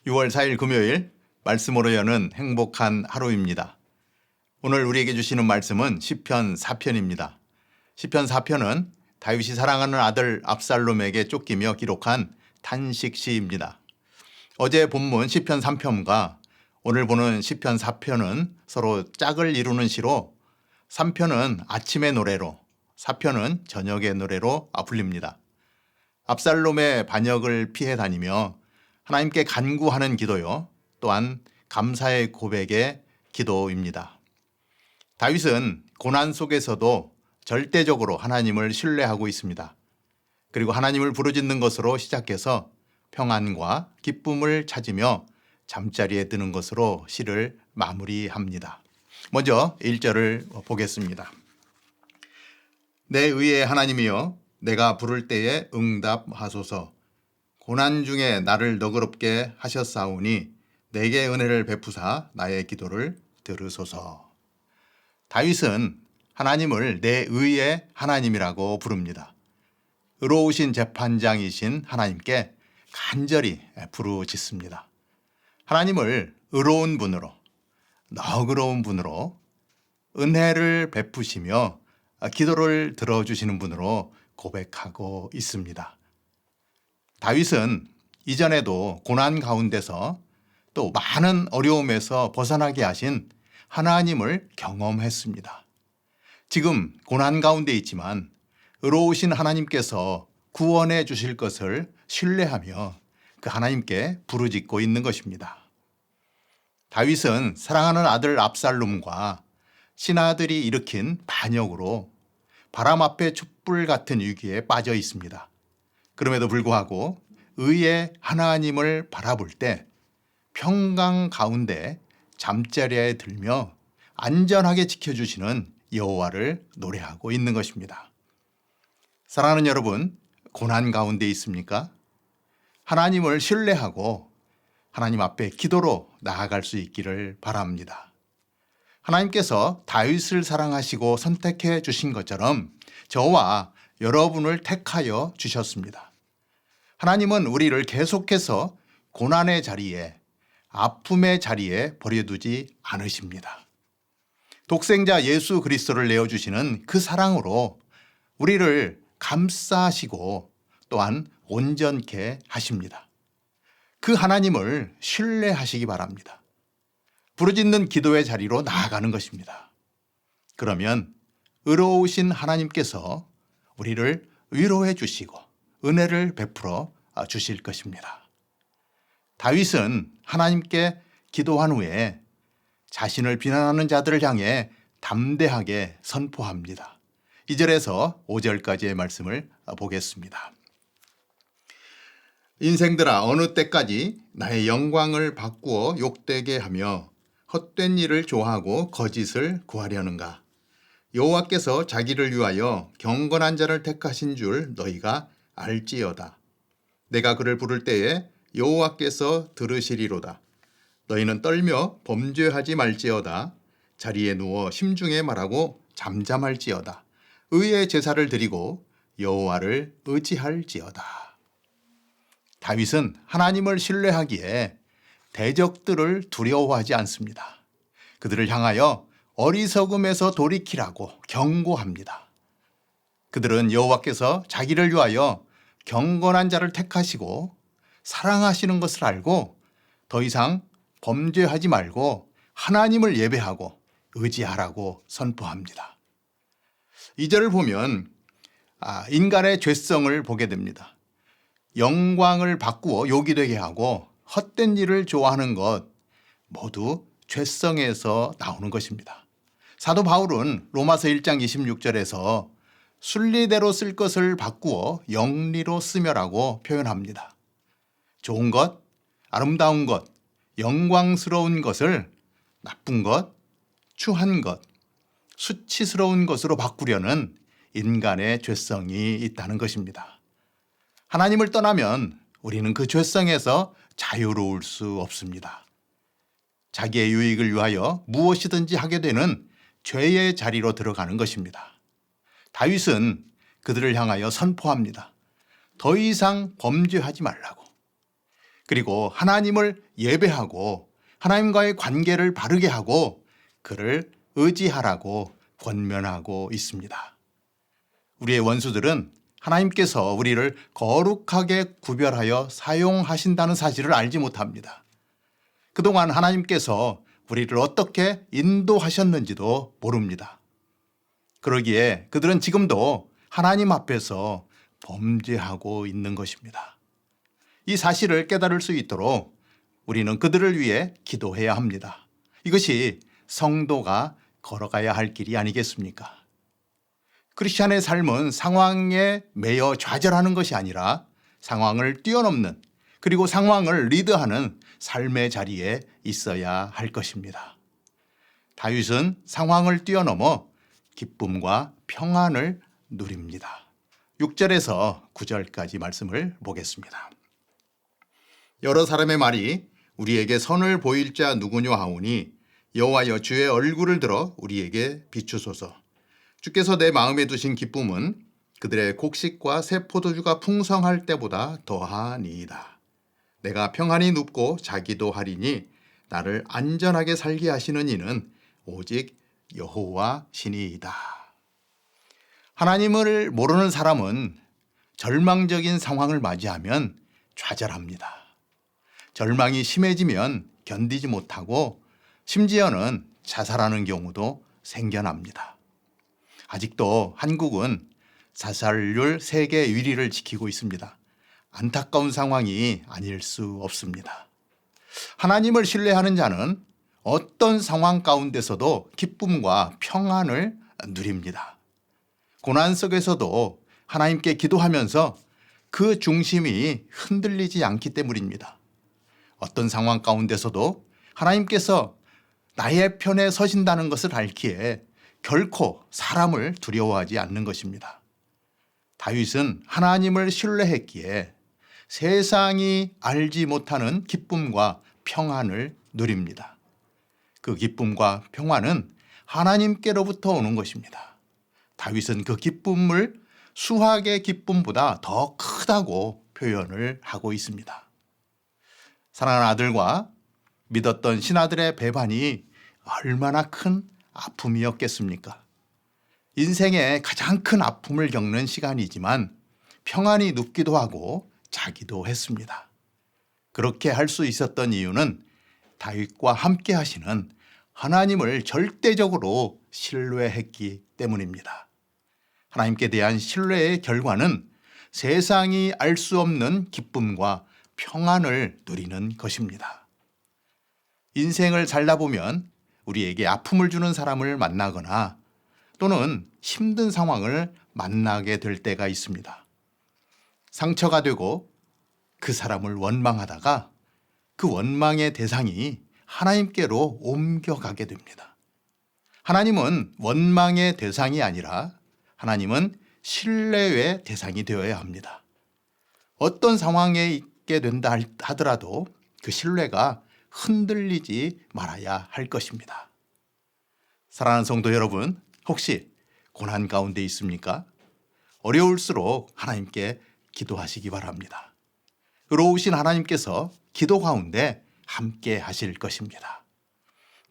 6월 4일 금요일 말씀으로 여는 행복한 하루입니다. 오늘 우리에게 주시는 말씀은 시편 4편입니다. 시편 4편은 다윗이 사랑하는 아들 압살롬에게 쫓기며 기록한 탄식시입니다. 어제 본문 시편 3편과 오늘 보는 시편 4편은 서로 짝을 이루는 시로 3편은 아침의 노래로 4편은 저녁의 노래로 불립니다. 압살롬의 반역을 피해 다니며 하나님께 간구하는 기도요, 또한 감사의 고백의 기도입니다. 다윗은 고난 속에서도 절대적으로 하나님을 신뢰하고 있습니다. 그리고 하나님을 부르짖는 것으로 시작해서 평안과 기쁨을 찾으며 잠자리에 드는 것으로 시를 마무리합니다. 먼저 1절을 보겠습니다. 내 의의 하나님이여, 내가 부를 때에 응답하소서. 고난 중에 나를 너그럽게 하셨사오니 내게 은혜를 베푸사 나의 기도를 들으소서. 다윗은 하나님을 내 의의 하나님이라고 부릅니다. 의로우신 재판장이신 하나님께 간절히 부르짖습니다. 하나님을 의로운 분으로, 너그러운 분으로, 은혜를 베푸시며 기도를 들어주시는 분으로 고백하고 있습니다. 다윗은 이전에도 고난 가운데서 또 많은 어려움에서 벗어나게 하신 하나님을 경험했습니다. 지금 고난 가운데 있지만 의로우신 하나님께서 구원해 주실 것을 신뢰하며 그 하나님께 부르짖고 있는 것입니다. 다윗은 사랑하는 아들 압살롬과 신하들이 일으킨 반역으로 바람 앞에 촛불 같은 위기에 빠져 있습니다. 그럼에도 불구하고 의의 하나님을 바라볼 때 평강 가운데 잠자리에 들며 안전하게 지켜주시는 여호와를 노래하고 있는 것입니다. 사랑하는 여러분, 고난 가운데 있습니까? 하나님을 신뢰하고 하나님 앞에 기도로 나아갈 수 있기를 바랍니다. 하나님께서 다윗을 사랑하시고 선택해 주신 것처럼 저와 여러분을 택하여 주셨습니다. 하나님은 우리를 계속해서 고난의 자리에, 아픔의 자리에 버려두지 않으십니다. 독생자 예수 그리스도를 내어주시는 그 사랑으로 우리를 감싸시고 또한 온전케 하십니다. 그 하나님을 신뢰하시기 바랍니다. 부르짖는 기도의 자리로 나아가는 것입니다. 그러면 의로우신 하나님께서 우리를 위로해 주시고 은혜를 베풀어 주실 것입니다. 다윗은 하나님께 기도한 후에 자신을 비난하는 자들을 향해 담대하게 선포합니다. 2절에서 5절까지의 말씀을 보겠습니다. 인생들아, 어느 때까지 나의 영광을 바꾸어 욕되게 하며 헛된 일을 좋아하고 거짓을 구하려는가? 여호와께서 자기를 위하여 경건한 자를 택하신 줄 너희가 알지어다. 내가 그를 부를 때에 여호와께서 들으시리로다. 너희는 떨며 범죄하지 말지어다. 자리에 누워 심중에 말하고 잠잠할지어다. 의의 제사를 드리고 여호와를 의지할지어다. 다윗은 하나님을 신뢰하기에 대적들을 두려워하지 않습니다. 그들을 향하여 어리석음에서 돌이키라고 경고합니다. 그들은 여호와께서 자기를 위하여 경건한 자를 택하시고 사랑하시는 것을 알고 더 이상 범죄하지 말고 하나님을 예배하고 의지하라고 선포합니다. 2절을 보면 인간의 죄성을 보게 됩니다. 영광을 바꾸어 욕이 되게 하고 헛된 일을 좋아하는 것 모두 죄성에서 나오는 것입니다. 사도 바울은 로마서 1장 26절에서 순리대로 쓸 것을 바꾸어 영리로 쓰며라고 표현합니다. 좋은 것, 아름다운 것, 영광스러운 것을 나쁜 것, 추한 것, 수치스러운 것으로 바꾸려는 인간의 죄성이 있다는 것입니다. 하나님을 떠나면 우리는 그 죄성에서 자유로울 수 없습니다. 자기의 유익을 위하여 무엇이든지 하게 되는 죄의 자리로 들어가는 것입니다. 다윗은 그들을 향하여 선포합니다. 더 이상 범죄하지 말라고. 그리고 하나님을 예배하고 하나님과의 관계를 바르게 하고 그를 의지하라고 권면하고 있습니다. 우리의 원수들은 하나님께서 우리를 거룩하게 구별하여 사용하신다는 사실을 알지 못합니다. 그동안 하나님께서 우리를 어떻게 인도하셨는지도 모릅니다. 그러기에 그들은 지금도 하나님 앞에서 범죄하고 있는 것입니다. 이 사실을 깨달을 수 있도록 우리는 그들을 위해 기도해야 합니다. 이것이 성도가 걸어가야 할 길이 아니겠습니까? 크리스찬의 삶은 상황에 매여 좌절하는 것이 아니라 상황을 뛰어넘는 그리고 상황을 리드하는 삶의 자리에 있어야 할 것입니다. 다윗은 상황을 뛰어넘어 기쁨과 평안을 누립니다. 6절에서 9절까지 말씀을 보겠습니다. 여러 사람의 말이 우리에게 선을 보일 자 누구뇨 하오니 여호와여 주의 얼굴을 들어 우리에게 비추소서. 주께서 내 마음에 두신 기쁨은 그들의 곡식과 새 포도주가 풍성할 때보다 더하니이다. 내가 평안히 눕고 자기도 하리니 나를 안전하게 살게 하시는 이는 오직 여호와 신이이다. 하나님을 모르는 사람은 절망적인 상황을 맞이하면 좌절합니다. 절망이 심해지면 견디지 못하고 심지어는 자살하는 경우도 생겨납니다. 아직도 한국은 자살률 세계 1위를 지키고 있습니다. 안타까운 상황이 아닐 수 없습니다. 하나님을 신뢰하는 자는 어떤 상황 가운데서도 기쁨과 평안을 누립니다. 고난 속에서도 하나님께 기도하면서 그 중심이 흔들리지 않기 때문입니다. 어떤 상황 가운데서도 하나님께서 나의 편에 서신다는 것을 알기에 결코 사람을 두려워하지 않는 것입니다. 다윗은 하나님을 신뢰했기에 세상이 알지 못하는 기쁨과 평안을 누립니다. 그 기쁨과 평안은 하나님께로부터 오는 것입니다. 다윗은 그 기쁨을 수확의 기쁨보다 더 크다고 표현을 하고 있습니다. 사랑하는 아들과 믿었던 신하들의 배반이 얼마나 큰 아픔이었겠습니까? 인생의 가장 큰 아픔을 겪는 시간이지만 평안히 눕기도 하고 자기도 했습니다. 그렇게 할 수 있었던 이유는 다윗과 함께 하시는 하나님을 절대적으로 신뢰했기 때문입니다. 하나님께 대한 신뢰의 결과는 세상이 알 수 없는 기쁨과 평안을 누리는 것입니다. 인생을 살다 보면 우리에게 아픔을 주는 사람을 만나거나 또는 힘든 상황을 만나게 될 때가 있습니다. 상처가 되고 그 사람을 원망하다가 그 원망의 대상이 하나님께로 옮겨가게 됩니다. 하나님은 원망의 대상이 아니라 하나님은 신뢰의 대상이 되어야 합니다. 어떤 상황에 있게 된다 하더라도 그 신뢰가 흔들리지 말아야 할 것입니다. 사랑하는 성도 여러분, 혹시 고난 가운데 있습니까? 어려울수록 하나님께 기도하시기 바랍니다. 의로우신 하나님께서 기도 가운데 함께 하실 것입니다.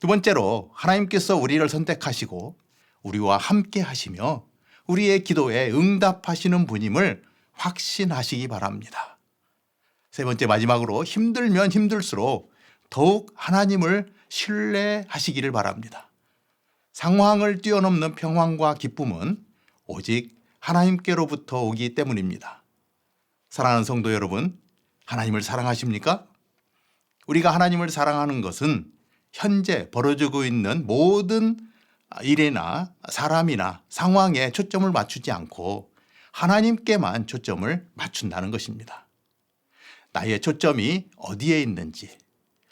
두 번째로 하나님께서 우리를 선택하시고 우리와 함께 하시며 우리의 기도에 응답하시는 분임을 확신하시기 바랍니다. 세 번째 마지막으로 힘들면 힘들수록 더욱 하나님을 신뢰하시기를 바랍니다. 상황을 뛰어넘는 평안과 기쁨은 오직 하나님께로부터 오기 때문입니다. 사랑하는 성도 여러분, 하나님을 사랑하십니까? 우리가 하나님을 사랑하는 것은 현재 벌어지고 있는 모든 일이나 사람이나 상황에 초점을 맞추지 않고 하나님께만 초점을 맞춘다는 것입니다. 나의 초점이 어디에 있는지,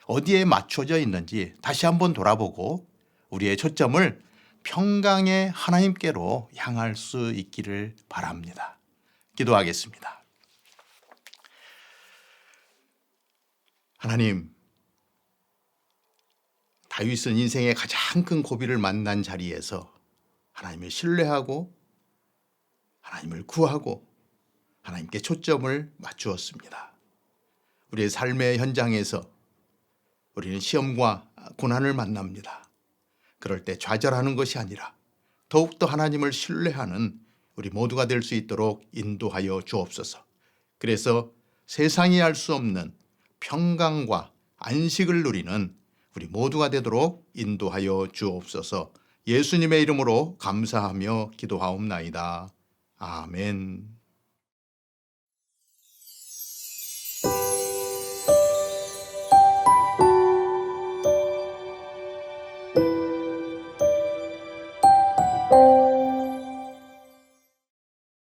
어디에 맞춰져 있는지 다시 한번 돌아보고 우리의 초점을 평강의 하나님께로 향할 수 있기를 바랍니다. 기도하겠습니다. 하나님, 다윗은 인생의 가장 큰 고비를 만난 자리에서 하나님을 신뢰하고 하나님을 구하고 하나님께 초점을 맞추었습니다. 우리의 삶의 현장에서 우리는 시험과 고난을 만납니다. 그럴 때 좌절하는 것이 아니라 더욱더 하나님을 신뢰하는 우리 모두가 될 수 있도록 인도하여 주옵소서. 그래서 세상이 알 수 없는 평강과 안식을 누리는 우리 모두가 되도록 인도하여 주옵소서. 예수님의 이름으로 감사하며 기도하옵나이다. 아멘.